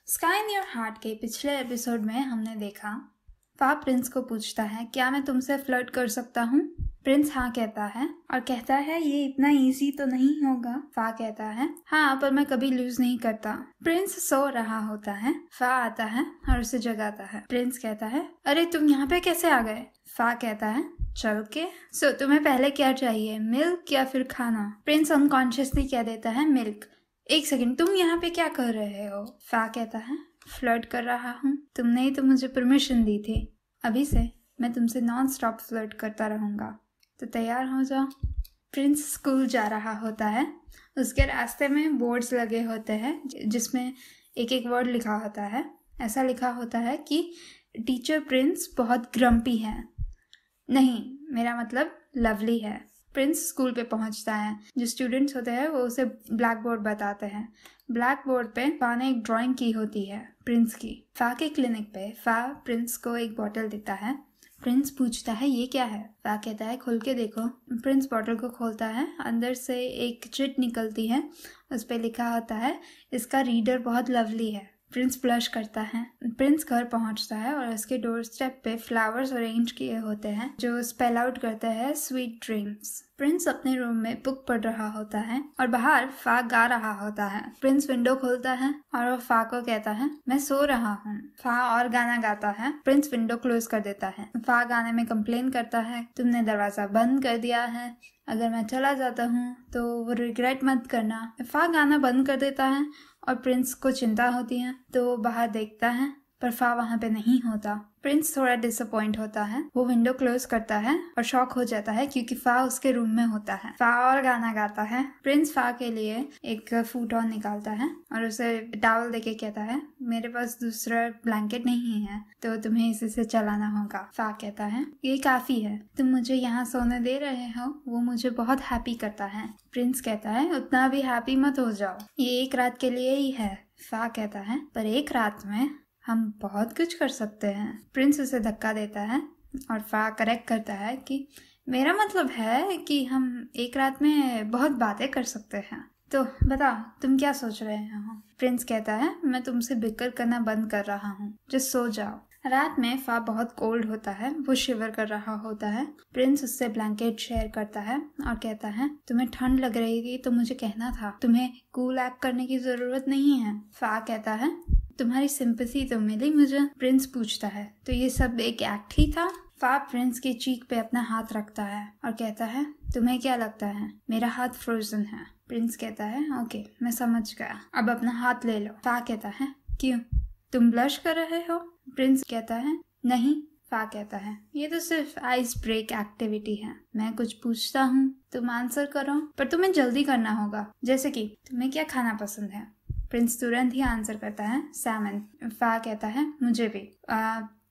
Sky in your heart के पिछले episode में हमने देखा फा प्रिंस को पूछता है क्या मैं तुमसे फ्लर्ट कर सकता हूँ। प्रिंस हाँ कहता है और कहता है ये इतना इजी तो नहीं होगा। फा कहता है हाँ पर मैं कभी लूज नहीं करता। प्रिंस सो रहा होता है, फा आता है और उसे जगाता है। प्रिंस कहता है अरे तुम यहाँ पे कैसे आ गए। फा कहता है चल के। सो तुम्हें पहले क्या चाहिए, मिल्क या फिर खाना। प्रिंस अनकॉन्शियसली कह देता है मिल्क। एक सेकंड, तुम यहाँ पे क्या कर रहे हो। फा कहता है फ्लर्ट कर रहा हूँ, तुमने ही तो मुझे परमिशन दी थी। अभी से मैं तुमसे नॉन स्टॉप फ्लर्ट करता रहूँगा, तो तैयार हो जाओ। प्रिंस स्कूल जा रहा होता है। उसके रास्ते में बोर्ड्स लगे होते हैं जिसमें एक एक वर्ड लिखा होता है। ऐसा लिखा होता है कि टीचर प्रिंस बहुत ग्रम्पी है। नहीं, मेरा मतलब लवली है। प्रिंस स्कूल पे पहुंचता है। जो स्टूडेंट्स होते हैं वो उसे ब्लैक बोर्ड बताते हैं। ब्लैक बोर्ड पे फा ने एक ड्राइंग की होती है प्रिंस की। फा के क्लिनिक पे फा प्रिंस को एक बॉटल देता है। प्रिंस पूछता है ये क्या है। फा कहता है खोल के देखो। प्रिंस बॉटल को खोलता है, अंदर से एक चिट निकलती है। उस पर लिखा होता है इसका रीडर बहुत लवली है। प्रिंस ब्लश करता है। प्रिंस घर पहुंचता है और उसके डोर स्टेप पे फ्लावर्स अरेंज किए होते हैं जो स्पेल आउट करते हैं स्वीट ड्रीम्स। प्रिंस अपने रूम में बुक पढ़ रहा होता है और बाहर फा गा रहा होता है। प्रिंस विंडो खोलता है और वो फा को कहता है मैं सो रहा हूँ। फा और गाना गाता है। प्रिंस विंडो क्लोज कर देता है। फा गाने में कंप्लेन करता है तुमने दरवाजा बंद कर दिया है, अगर मैं चला जाता हूँ तो वो रिग्रेट मत करना। फा गाना बंद कर देता है और प्रिंस को चिंता होती है तो वो बाहर देखता है पर फा वहाँ पे नहीं होता। प्रिंस थोड़ा डिसअपॉइंट होता है। वो विंडो क्लोज करता है और शॉक हो जाता है क्योंकि फा उसके रूम में होता है। फा और गाना गाता है। प्रिंस फा के लिए एक फूटॉन निकालता है और उसे टॉवल देके कहता है मेरे पास दूसरा ब्लैंकेट नहीं है तो तुम्हें इसी से चलाना होगा। फा कहता है ये काफी है, तुम मुझे यहाँ सोने दे रहे हो, वो मुझे बहुत हैप्पी करता है। प्रिंस कहता है उतना भी हैप्पी मत हो जाओ, ये एक रात के लिए ही है। फा कहता है पर एक रात में हम बहुत कुछ कर सकते हैं। प्रिंस उसे धक्का देता है और फा करेक्ट करता है कि मेरा मतलब है कि हम एक रात में बहुत बातें कर सकते हैं। तो बता तुम क्या सोच रहे हो। प्रिंस कहता है मैं तुमसे बिक्कर करना बंद कर रहा हूँ, जस्ट सो जाओ। रात में फा बहुत कोल्ड होता है, वो शिवर कर रहा होता है। प्रिंस उससे ब्लैंकेट शेयर करता है और कहता है तुम्हें ठंड लग रही थी तो मुझे कहना था, तुम्हें कूल एक्ट करने की जरूरत नहीं है। फा कहता है तुम्हारी सिंपैथी तो मिली मुझे। प्रिंस पूछता है तो ये सब एक एक्ट ही था। फा प्रिंस की चीक पे अपना हाथ रखता है और कहता है तुम्हें क्या लगता है मेरा हाथ फ्रोजन है। प्रिंस कहता है ओके मैं समझ गया, अब अपना हाथ ले लो। फा कहता है क्यों, तुम ब्लश कर रहे हो। प्रिंस कहता है नहीं। फा कहता है ये तो सिर्फ आइस ब्रेक एक्टिविटी है, मैं कुछ पूछता हूँ तुम आंसर करो, पर तुम्हें जल्दी करना होगा, जैसे कि तुम्हें क्या खाना पसंद है। प्रिंस तुरंत ही आंसर करता है सैमन। फा कहता है मुझे भी।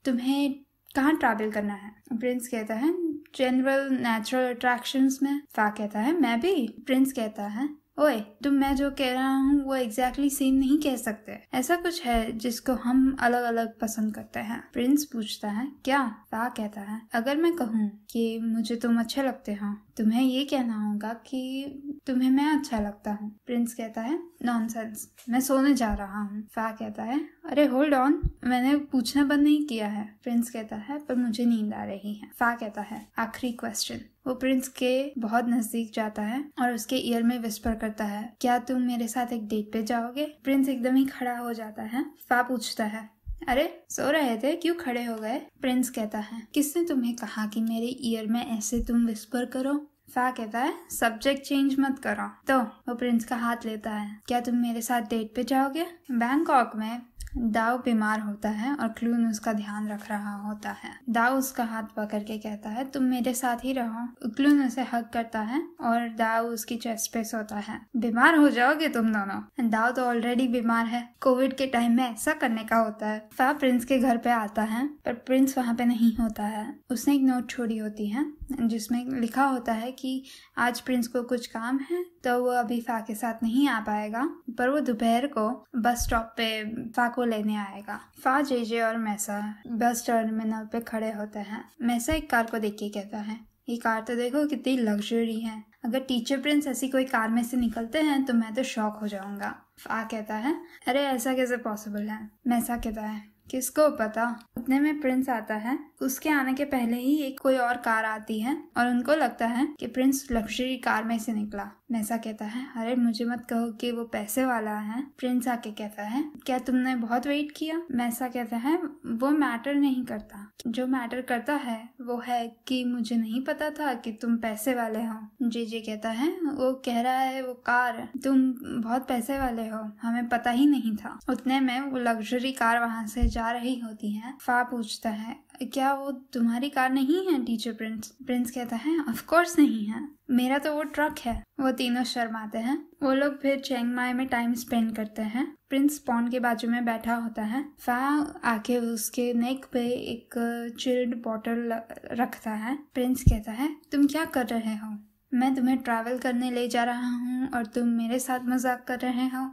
तुम्हें कहाँ ट्रैवल करना है। प्रिंस कहता है जनरल नेचुरल अट्रैक्शंस में। फा कहता है मैं भी। प्रिंस कहता है ओए तुम मैं जो कह रहा हूँ वो एग्जैक्टली सेम नहीं कह सकते, ऐसा कुछ है जिसको हम अलग अलग पसंद करते हैं। प्रिंस पूछता है क्या। फा कहता है अगर मैं कहूँ कि मुझे तुम अच्छे लगते हो, तुम्हें ये कहना होगा कि तुम्हें मैं अच्छा लगता हूँ। प्रिंस कहता है नॉनसेंस, मैं सोने जा रहा हूँ। फा कहता है अरे होल्ड ऑन, मैंने पूछना बंद नहीं किया है। प्रिंस कहता है पर मुझे नींद आ रही है। फा कहता है आखिरी क्वेश्चन। वो प्रिंस के बहुत नजदीक जाता है और उसके ईयर में विस्पर करता है क्या तुम मेरे साथ एक डेट पे जाओगे। प्रिंस एकदम ही खड़ा हो जाता है। फा पूछता है अरे सो रहे थे, क्यों खड़े हो गए। प्रिंस कहता है किसने तुम्हें कहा कि मेरे ईयर में ऐसे तुम विस्पर करो। फा कहता है सब्जेक्ट चेंज मत करो। तो वो प्रिंस का हाथ लेता है क्या तुम मेरे साथ डेट पे जाओगे। बैंकॉक में दाऊ बीमार होता है और क्लून उसका ध्यान रख रहा होता है। दाऊ उसका हाथ पकड़ के कहता है तुम मेरे साथ ही रहो। क्लून उसे हग करता है और दाऊ उसकी चेस्ट पे सोता है। बीमार हो जाओगे तुम दोनों। दाऊ तो ऑलरेडी बीमार है, कोविड के टाइम में ऐसा करने का होता है। फा प्रिंस के घर पे आता है पर प्रिंस वहाँ पे नहीं होता है। उसने एक नोट छोड़ी होती है जिसमें लिखा होता है कि आज प्रिंस को कुछ काम है तो वो अभी फा के साथ नहीं आ पाएगा, पर वो दोपहर को बस स्टॉप पे फा को लेने आएगा। फा जेजे और मैसा बस टर्मिनल पे खड़े होते हैं। मैसा एक कार को देख के कहता है ये कार तो देखो कितनी लग्जरी है, अगर टीचर प्रिंस ऐसी कोई कार में से निकलते हैं तो मैं तो शॉक हो जाऊंगा। फा कहता है अरे ऐसा कैसे पॉसिबल है। मैसा कहता है किसको पता। उतने में प्रिंस आता है। उसके आने के पहले ही एक कोई और कार आती है और उनको लगता है कि प्रिंस लग्जरी कार में से निकला। मैसा कहता है अरे मुझे मत कहो कि वो पैसे वाला है। प्रिंस आके कहता है क्या तुमने बहुत वेट किया। मैसा कहता है वो मैटर नहीं करता, जो मैटर करता है वो है कि मुझे नहीं पता था कि तुम पैसे वाले हो। जे कहता है वो कह रहा है वो कार, तुम बहुत पैसे वाले हो, हमें पता ही नहीं था। उतने में वो लग्जरी कार वहां से जा रही होती है। फा पूछता है क्या वो तुम्हारी कार नहीं है टीचर प्रिंस। प्रिंस कहता है ऑफ कोर्स नहीं है, मेरा तो वो ट्रक है। वो तीनों शर्माते हैं। वो लोग फिर चिंग माई में टाइम स्पेंड करते हैं। प्रिंस पॉन्ड के बाजू में बैठा होता है। फा आके उसके नेक पे एक चिल्ड बॉटल रखता है। प्रिंस कहता है तुम क्या कर रहे हो, मैं तुम्हें ट्रैवल करने ले जा रहा हूँ और तुम मेरे साथ मजाक कर रहे हो।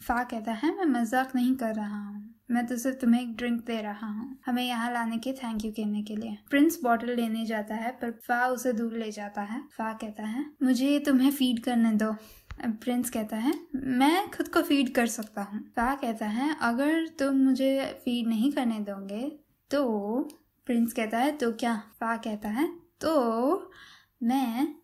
फा कहता है मैं मजाक नहीं कर रहा हूँ, मैं तो सिर्फ तुम्हें एक ड्रिंक दे रहा हूँ हमें यहाँ लाने के थैंक यू कहने के लिए। प्रिंस बॉटल लेने जाता है पर फा उसे दूर ले जाता है। फा कहता है मुझे तुम्हें फीड करने दो। प्रिंस कहता है मैं खुद को फीड कर सकता हूँ। फा कहता है अगर तुम मुझे फीड नहीं करने दोगे तो। प्रिंस कहता है तो क्या। फा कहता है तो मैं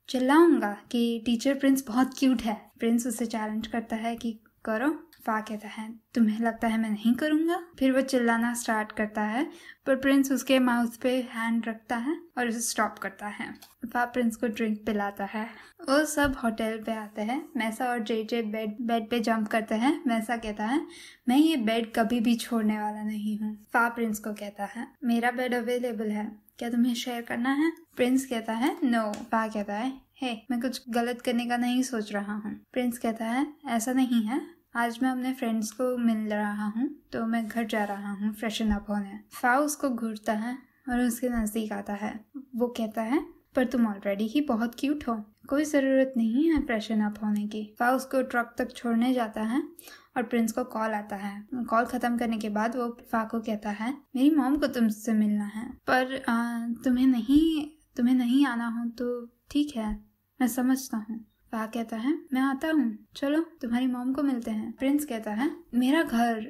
चिल्लाऊंगा कि टीचर प्रिंस बहुत क्यूट है। प्रिंस उसे चैलेंज करता है कि करो। फा कहता है तुम्हें लगता है मैं नहीं करूंगा। फिर वो चिल्लाना स्टार्ट करता है पर प्रिंस उसके माउथ पे हैंड रखता है और उसे स्टॉप करता है। फा प्रिंस को ड्रिंक पिलाता है। वो सब होटल पे आते हैं। मैसा और जे बेड पे जंप करते हैं। मैसा कहता है मैं ये बेड कभी भी छोड़ने वाला नहीं हूँ। फा प्रिंस को कहता है मेरा बेड अवेलेबल है, क्या तुम्हें शेयर करना है। प्रिंस कहता है नो। फा कहता है हे मैं कुछ गलत करने का नहीं सोच रहा हूँ। प्रिंस कहता है ऐसा नहीं है, आज मैं अपने फ्रेंड्स को मिल रहा हूँ तो मैं घर जा रहा हूँ फ्रेशन अप होने। फा उसको घूरता है और उसके नजदीक आता है। वो कहता है पर तुम ऑलरेडी ही बहुत क्यूट हो, कोई ज़रूरत नहीं है फ्रेशन अप होने की। फा उसको ट्रक तक छोड़ने जाता है और प्रिंस को कॉल आता है। कॉल ख़त्म करने के बाद वो फा को कहता है मेरी मॉम को तुमसे मिलना है पर तुम्हें नहीं आना हो तो ठीक है, मैं समझता हूँ। फा कहता है मैं आता हूँ, चलो तुम्हारी मॉम को मिलते हैं। प्रिंस कहता है मेरा घर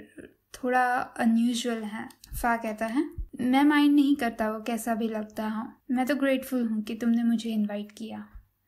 थोड़ा अनयूजुअल है। फा कहता है मैं माइंड नहीं करता वो कैसा भी लगता हो, मैं तो ग्रेटफुल हूँ कि तुमने मुझे इनवाइट किया।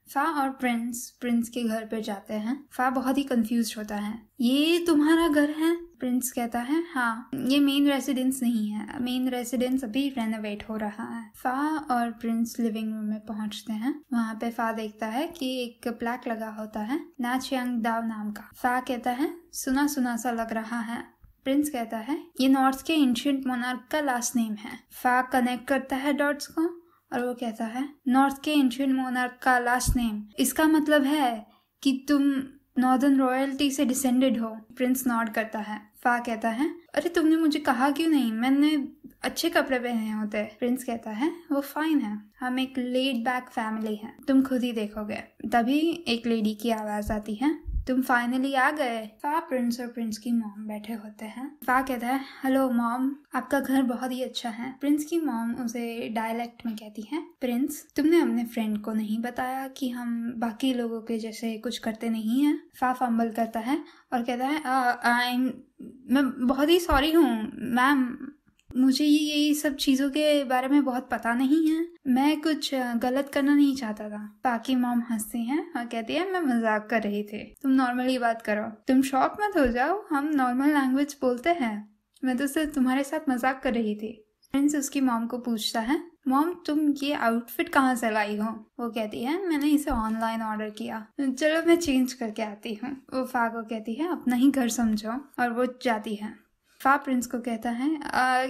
फा और प्रिंस के घर पर जाते हैं। फा बहुत ही कंफ्यूज होता है ये तुम्हारा घर है। प्रिंस कहता है हाँ, ये मेन रेसिडेंस नहीं है, मेन रेसिडेंस अभी रेनोवेट हो रहा है। फा और प्रिंस लिविंग रूम में पहुंचते हैं। वहाँ पे फा देखता है कि एक प्लैक लगा होता है ना चियांग दाव नाम का। फा कहता है सुना सुना सा लग रहा है। प्रिंस कहता है ये नॉर्थ के एंशिएंट मोनार्क का लास्ट नेम है। फा कनेक्ट करता है डॉट्स को और वो कहता है नॉर्थ के एंशिएंट मोनार्क का लास्ट नेम, इसका मतलब है कि तुम नॉर्दर्न रॉयल्टी से डिसेंडेड हो। प्रिंस नॉड करता है। फा कहता है अरे तुमने मुझे कहा क्यों नहीं, मैंने अच्छे कपड़े पहने होते। प्रिंस कहता है वो फाइन है, हम एक लेड बैक फैमिली है, तुम खुद ही देखोगे। तभी एक लेडी की आवाज आती है तुम फाइनली आ गए। फा प्रिंस और प्रिंस की मॉम बैठे होते हैं। फा कहता है हेलो मॉम, आपका घर बहुत ही अच्छा है। प्रिंस की मॉम उसे डायलेक्ट में कहती है प्रिंस तुमने अपने फ्रेंड को नहीं बताया कि हम बाकी लोगों के जैसे कुछ करते नहीं हैं। फा फंबल करता है और कहता है मैं बहुत ही सॉरी हूँ मैम, मुझे ये सब चीज़ों के बारे में बहुत पता नहीं है, मैं कुछ गलत करना नहीं चाहता था। बाकी मॉम हंसती हैं और कहती है मैं मजाक कर रही थी, तुम नॉर्मली बात करो, तुम शॉक मत हो जाओ, हम नॉर्मल लैंग्वेज बोलते हैं, मैं तो सिर्फ तुम्हारे साथ मजाक कर रही थी। प्रिंस उसकी मॉम को पूछता है मॉम तुम ये आउटफिट कहाँ से लाई हो। वो कहती है मैंने इसे ऑनलाइन ऑर्डर किया, चलो मैं चेंज करके आती हूँ। वो फा को कहती है अपना ही घर समझो और वो जाती है। फा प्रिंस को कहता है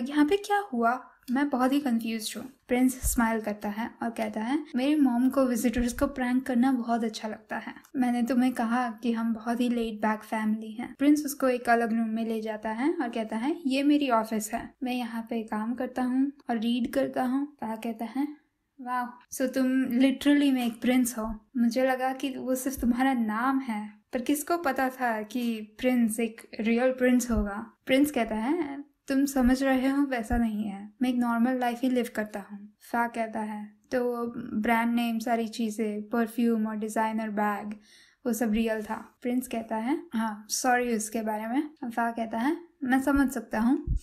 यहाँ पे क्या हुआ, मैं बहुत ही कंफ्यूज हूँ। प्रिंस स्माइल करता है और कहता है मेरी मॉम को विजिटर्स को प्रैंक करना बहुत अच्छा लगता है, मैंने तुम्हें कहा कि हम बहुत ही लेड बैक फैमिली हैं। प्रिंस उसको एक अलग रूम में ले जाता है और कहता है ये मेरी ऑफिस है, मैं यहाँ पे काम करता हूँ और रीड करता हूँ। फा कहता है वाह, सो तुम लिटरली में एक प्रिंस हो, मुझे लगा कि वो सिर्फ तुम्हारा नाम है, पर किसको पता था कि प्रिंस एक रियल प्रिंस होगा। प्रिंस कहता है तुम समझ रहे हो वैसा नहीं है, मैं एक नॉर्मल लाइफ ही लिव करता हूँ। फा कहता है तो ब्रांड नेम सारी चीज़ें, परफ्यूम और डिज़ाइनर बैग वो सब रियल था। प्रिंस कहता है हाँ सॉरी उसके बारे में। फा कहता है मैं समझ सकता हूँ,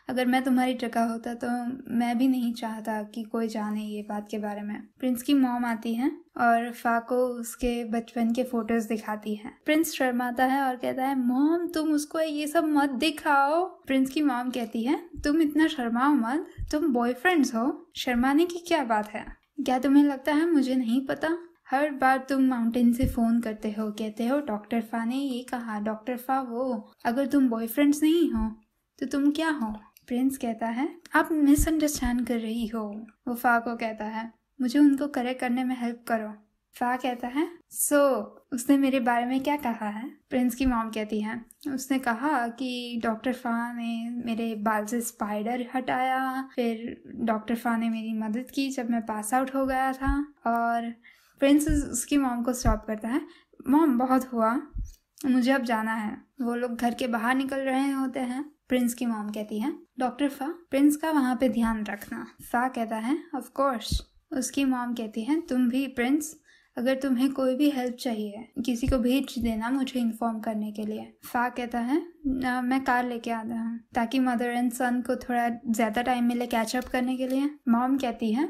अगर मैं तुम्हारी जगह होता तो मैं भी नहीं चाहता कि कोई जाने ये बात के बारे में। प्रिंस की मॉम आती है और फा को उसके बचपन के फोटोज दिखाती है। प्रिंस शर्माता है और कहता है मॉम तुम उसको ये सब मत दिखाओ। प्रिंस की मॉम कहती है तुम इतना शर्माओ मत, तुम बॉयफ्रेंड्स हो, शर्माने की क्या बात है। क्या तुम्हें लगता है मुझे नहीं पता? हर बार तुम माउंटेन से फोन करते हो, कहते हो डॉक्टर फा ने ये कहा, डॉक्टर फा वो। अगर तुम बॉयफ्रेंड्स नहीं हो तो तुम क्या हो? प्रिंस कहता है आप मिसअंडरस्टैंड कर रही हो। वो फा को कहता है मुझे उनको करेक्ट करने में हेल्प करो। फा कहता है उसने मेरे बारे में क्या कहा है? प्रिंस की मॉम कहती है उसने कहा कि डॉक्टर फा ने मेरे बाल से स्पाइडर हटाया, फिर डॉक्टर फा ने मेरी मदद की जब मैं पास आउट हो गया था। और प्रिंस उसकी मॉम को स्टॉप करता है, मॉम बहुत हुआ, मुझे अब जाना है। वो लोग घर के बाहर निकल रहे होते हैं। प्रिंस की मॉम कहती है डॉक्टर फा प्रिंस का वहाँ पे ध्यान रखना। फा कहता है ऑफ कोर्स। उसकी मॉम कहती है तुम भी प्रिंस, अगर तुम्हें कोई भी हेल्प चाहिए किसी को भेज देना मुझे इन्फॉर्म करने के लिए। फा कहता है मैं कार लेके आता हूँ ताकि मदर एंड सन को थोड़ा ज़्यादा टाइम मिले कैचअप करने के लिए। मॉम कहती है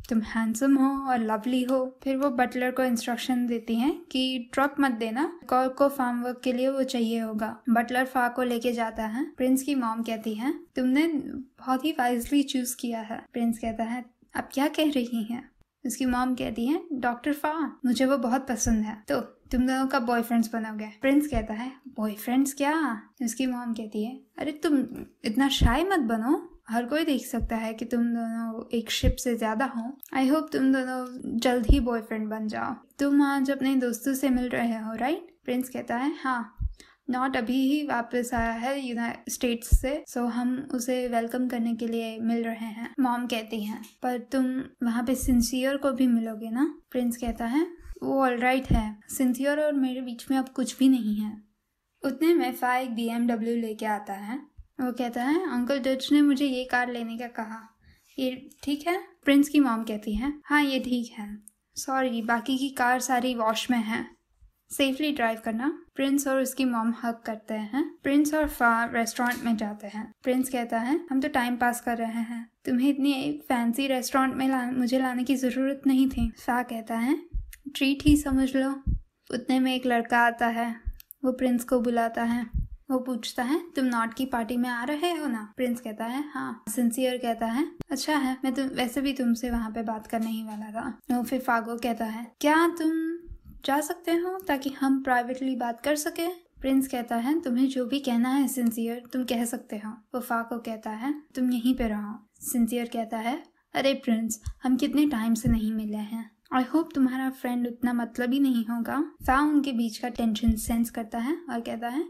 तुम हैंडसम हो और लवली हो। फिर वो बटलर को इंस्ट्रक्शन देती हैं कि ट्रक मत देना, कॉल को फार्म वर्क के लिए वो चाहिए होगा। बटलर फा को लेके जाता है। प्रिंस की मॉम कहती है तुमने बहुत ही वाइजली चूज किया है। प्रिंस कहता है आप क्या कह रही हैं? उसकी मॉम कहती है डॉक्टर फा मुझे वो बहुत पसंद है, तो तुम दोनों का बॉयफ्रेंड्स बनोगे। प्रिंस कहता है बॉयफ्रेंड्स क्या? उसकी मॉम कहती है अरे तुम इतना शाय मत बनो, हर कोई देख सकता है कि तुम दोनों एक शिप से ज्यादा हो। आई होप तुम दोनों जल्द ही बॉयफ्रेंड बन जाओ। तुम आज अपने दोस्तों से मिल रहे हो राइट? प्रिंस कहता है हाँ, नॉट अभी ही वापस आया है यूनाइटेड स्टेट्स से, सो हम उसे वेलकम करने के लिए मिल रहे हैं। मॉम कहती हैं पर तुम वहाँ पे सिंसियर को भी मिलोगे ना? प्रिंस कहता है वो ऑलराइट है, सिंसियर और मेरे बीच में अब कुछ भी नहीं है। उतने में फा एक BMW लेके आता है। वो कहता है अंकल डच ने मुझे ये कार लेने का कहा, ये ठीक है? प्रिंस की मॉम कहती है हाँ ये ठीक है, सॉरी बाकी की कार सारी वॉश में है, सेफली ड्राइव करना। प्रिंस और उसकी मॉम हग करते हैं। प्रिंस और फा रेस्टोरेंट में जाते हैं। प्रिंस कहता है हम तो टाइम पास कर रहे हैं, तुम्हें इतनी फैंसी रेस्टोरेंट में मुझे लाने की ज़रूरत नहीं थी। फा कहता है ट्रीट ही समझ लो। उतने में एक लड़का आता है, वो प्रिंस को बुलाता है। वो पूछता है तुम नॉट की पार्टी में आ रहे हो ना? प्रिंस कहता है हाँ। सिंसियर कहता है अच्छा है, मैं वैसे भी तुमसे वहाँ पे बात करने ही वाला था। तो फिर फागो कहता है क्या तुम जा सकते हो ताकि हम प्राइवेटली बात कर सके? प्रिंस कहता है तुम्हें जो भी कहना है सिंसियर तुम कह सकते हो। वो फागो कहता है तुम यहीं पे रहो। सिंसियर कहता है अरे प्रिंस हम कितने टाइम से नहीं मिले हैं, आई होप तुम्हारा फ्रेंड उतना मतलब ही नहीं होगा। फा उनके बीच का टेंशन सेंस करता है और कहता है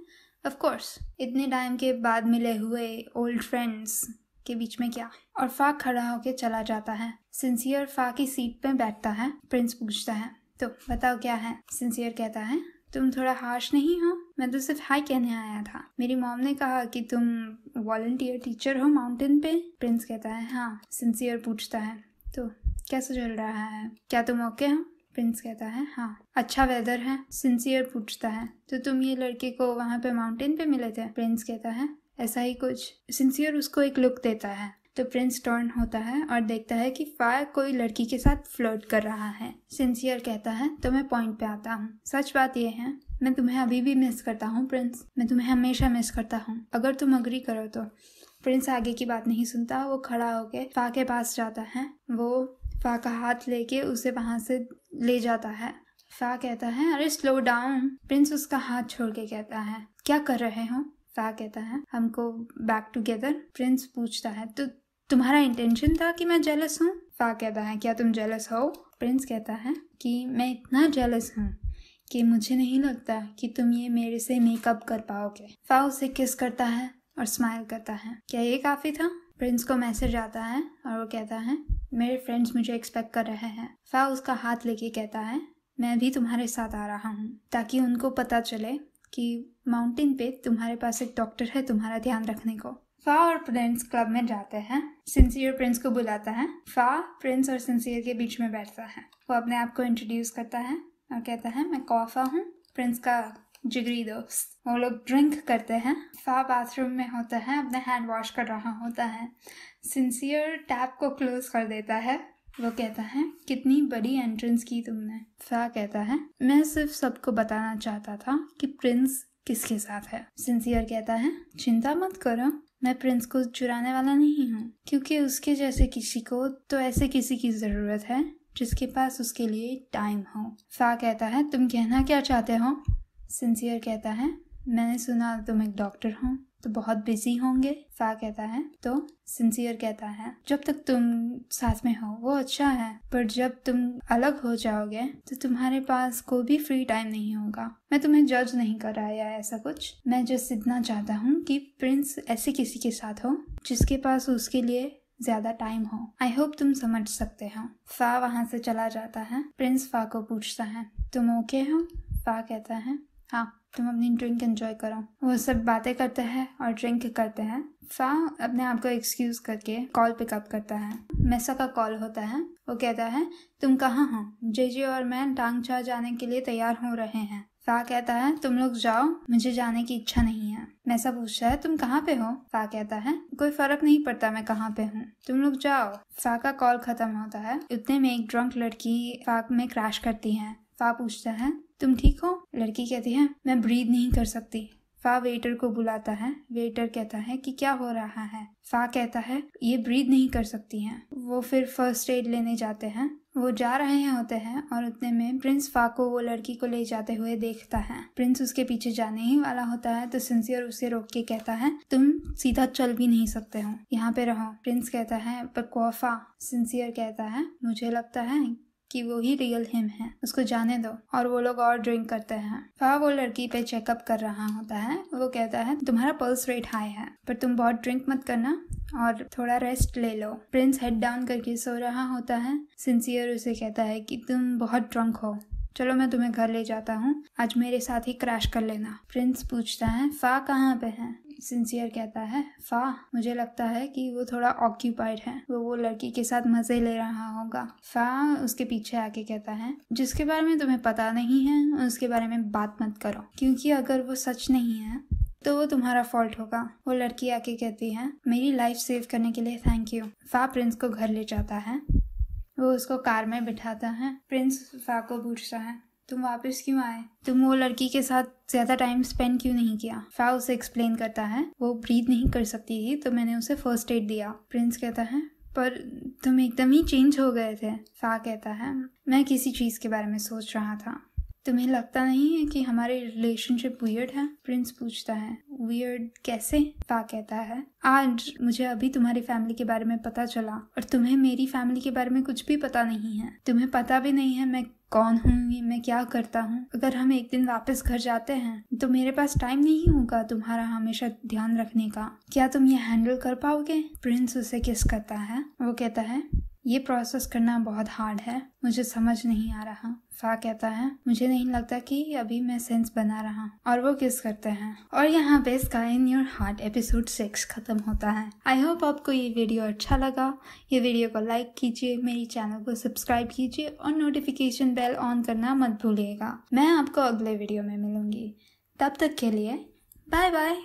ऑफ कोर्स, इतने टाइम के बाद मिले हुए ओल्ड फ्रेंड्स के बीच में क्या। और फा खड़ा होके चला जाता है। सिंसियर फा की सीट पे बैठता है। प्रिंस पूछता है तो बताओ क्या है? सिंसियर कहता है तुम थोड़ा हार्श नहीं हो? मैं तो सिर्फ हाई कहने आया था। मेरी मॉम ने कहा कि तुम वॉलंटियर टीचर हो माउंटेन पे। प्रिंस कहता है हाँ। सिंसियर पूछता है तो कैसा चल रहा है, क्या तुम ओके हो? प्रिंस कहता है हाँ। अच्छा वेदर है? सिंसियर पूछता है तो तुम ये लड़के को वहाँ पे माउंटेन पे मिले थे? प्रिंस कहता है ऐसा ही कुछ। सिंसियर उसको एक लुक देता है तो प्रिंस टर्न होता है और देखता है कि फा कोई लड़की के साथ फ्लर्ट कर रहा है। सिंसियर कहता है तो मैं पॉइंट पे आता हूँ, सच बात यह है मैं तुम्हें अभी भी मिस करता हूँ प्रिंस, मैं तुम्हें हमेशा मिस करता हूँ, अगर तुम अग्री करो तो। प्रिंस आगे की बात नहीं सुनता, वो खड़ा होके फा के पास जाता है। वो फा का हाथ लेके उसे वहां से ले जाता है। फा कहता है अरे स्लो डाउन। प्रिंस उसका हाथ छोड़ के कहता है क्या कर रहे हो? फा कहता है हमको बैक टुगेदर। प्रिंस पूछता है तो तुम्हारा इंटेंशन था कि मैं जेलस हूँ? फा कहता है क्या तुम जेलस हो? प्रिंस कहता है कि मैं इतना जेलस हूँ कि मुझे नहीं लगता कि तुम ये मेरे से मेकअप कर पाओगे। फा उसे किस करता है और स्माइल करता है। क्या ये काफी था? प्रिंस को मैसेज आता है और वो कहता है मेरे फ्रेंड्स मुझे एक्सपेक्ट कर रहे हैं। फा उसका हाथ लेके कहता है मैं भी तुम्हारे साथ आ रहा हूँ ताकि उनको पता चले कि माउंटेन पे तुम्हारे पास एक डॉक्टर है तुम्हारा ध्यान रखने को। फा और प्रिंस क्लब में जाते हैं। सिंसियर प्रिंस को बुलाता है। फा प्रिंस और सिंसियर के बीच में बैठता है। वो अपने आप को इंट्रोड्यूस करता है और कहता है मैं कॉफा हूँ प्रिंस का जिगरी दोस्त। वो लोग ड्रिंक करते हैं। फा बाथरूम में होता है, अपने हैंड वॉश कर रहा होता है। सिंसियर टैप को क्लोज कर देता है। वो कहता है कितनी बड़ी एंट्रेंस की तुमने। फा कहता है मैं सिर्फ सबको बताना चाहता था कि प्रिंस किसके साथ है। सिंसियर कहता है चिंता मत करो, मैं प्रिंस को चुराने वाला नहीं हूँ, क्योंकि उसके जैसे किसी को तो ऐसे किसी की जरूरत है जिसके पास उसके लिए टाइम हो। फा कहता है तुम कहना क्या चाहते हो। सिंसियर कहता है मैंने सुना तुम एक डॉक्टर हो, तो बहुत बिजी होंगे। फा कहता है तो सिंसियर कहता है जब तक तुम साथ में हो वो अच्छा है, पर जब तुम अलग हो जाओगे तो तुम्हारे पास कोई भी फ्री टाइम नहीं होगा। मैं तुम्हें जज नहीं कर रहा या ऐसा कुछ, मैं जस्ट इतना चाहता हूँ कि प्रिंस ऐसे किसी के साथ हो जिसके पास उसके लिए ज्यादा टाइम हो। आई होप तुम समझ सकते हो। फा वहां से चला जाता है। प्रिंस फा को पूछता है तुम ओके हो। फा कहता है हाँ, तुम अपनी ड्रिंक एंजॉय करो। वो सब बातें करते हैं और ड्रिंक करते हैं। फा अपने आप को एक्सक्यूज करके कॉल पिकअप करता है। मेसा का कॉल होता है। वो कहता है तुम कहाँ हो, जेजे और मैं टांगचा जाने के लिए तैयार हो रहे हैं। फा कहता है तुम लोग जाओ, मुझे जाने की इच्छा नहीं है। मेसा पूछता है तुम कहाँ पे हो। फा कहता है कोई फर्क नहीं पड़ता मैं कहाँ पे हूँ, तुम लोग जाओ। फा का कॉल खत्म होता है। उतने में एक ड्रंक लड़की फा में क्रैश करती है। फा पूछता है तुम ठीक हो। लड़की कहती है मैं ब्रीद नहीं कर सकती। फा वेटर को बुलाता है। वेटर कहता है कि क्या हो रहा है। फा कहता है ये ब्रीद नहीं कर सकती हैं। वो फिर फर्स्ट एड लेने जाते हैं। वो जा रहे होते हैं और उतने में प्रिंस फा को वो लड़की को ले जाते हुए देखता है। प्रिंस उसके पीछे जाने ही वाला होता है तो सिंसियर उसे रोक के कहता है तुम सीधा चल भी नहीं सकते हो, यहाँ पे रहो। प्रिंस कहता है पर कौफा। सिंसियर कहता है मुझे लगता है कि वो ही रियल हिम है, उसको जाने दो। और वो लोग और ड्रिंक करते हैं। फा वो लड़की पे चेकअप कर रहा होता है। वो कहता है तुम्हारा पल्स रेट हाई है, पर तुम बहुत ड्रिंक मत करना और थोड़ा रेस्ट ले लो। प्रिंस हेड डाउन करके सो रहा होता है। सिंसियर उसे कहता है कि तुम बहुत ड्रंक हो, चलो मैं तुम्हें घर ले जाता हूँ, आज मेरे साथ ही क्रैश कर लेना। प्रिंस पूछता है फा कहाँ पे है। सिंसियर कहता है फा मुझे लगता है कि वो थोड़ा ऑक्यूपाइड है, वो लड़की के साथ मजे ले रहा होगा। फा उसके पीछे आके कहता है जिसके बारे में तुम्हें पता नहीं है उसके बारे में बात मत करो, क्योंकि अगर वो सच नहीं है तो वो तुम्हारा फॉल्ट होगा। वो लड़की आके कहती है मेरी लाइफ सेव करने के लिए थैंक यू। फा प्रिंस को घर ले जाता है। वो उसको कार में बिठाता है। प्रिंस फा को पूछता है तुम वापस क्यों आए, तुम वो लड़की के साथ ज्यादा टाइम स्पेंड क्यों नहीं किया। फा उसे एक्सप्लेन करता है वो ब्रीथ नहीं कर सकती थी तो मैंने उसे फर्स्ट एड दिया। प्रिंस कहता है पर तुम एकदम ही चेंज हो गए थे। फा कहता है मैं किसी चीज के बारे में सोच रहा था। तुम्हें लगता नहीं है कि हमारी रिलेशनशिप वियर्ड है। प्रिंस पूछता है वियर्ड कैसे। फा कहता है आज मुझे अभी तुम्हारी फैमिली के बारे में पता चला और तुम्हें मेरी फैमिली के बारे में कुछ भी पता नहीं है। तुम्हें पता भी नहीं है मैं कौन हूँ, मैं क्या करता हूँ। अगर हम एक दिन वापस घर जाते हैं तो मेरे पास टाइम नहीं होगा तुम्हारा हमेशा ध्यान रखने का। क्या तुम ये हैंडल कर पाओगे। प्रिंस उसे किस करता है। वो कहता है ये प्रोसेस करना बहुत हार्ड है, मुझे समझ नहीं आ रहा। फा कहता है मुझे नहीं लगता कि अभी मैं सेंस बना रहा। और वो किस करते हैं और यहाँ पे sky in your heart episode 6 खत्म होता है। आई होप आपको ये वीडियो अच्छा लगा। ये वीडियो को लाइक कीजिए, मेरी चैनल को सब्सक्राइब कीजिए और नोटिफिकेशन बेल ऑन करना मत भूलिएगा। मैं आपको अगले वीडियो में मिलूंगी, तब तक के लिए बाय बाय।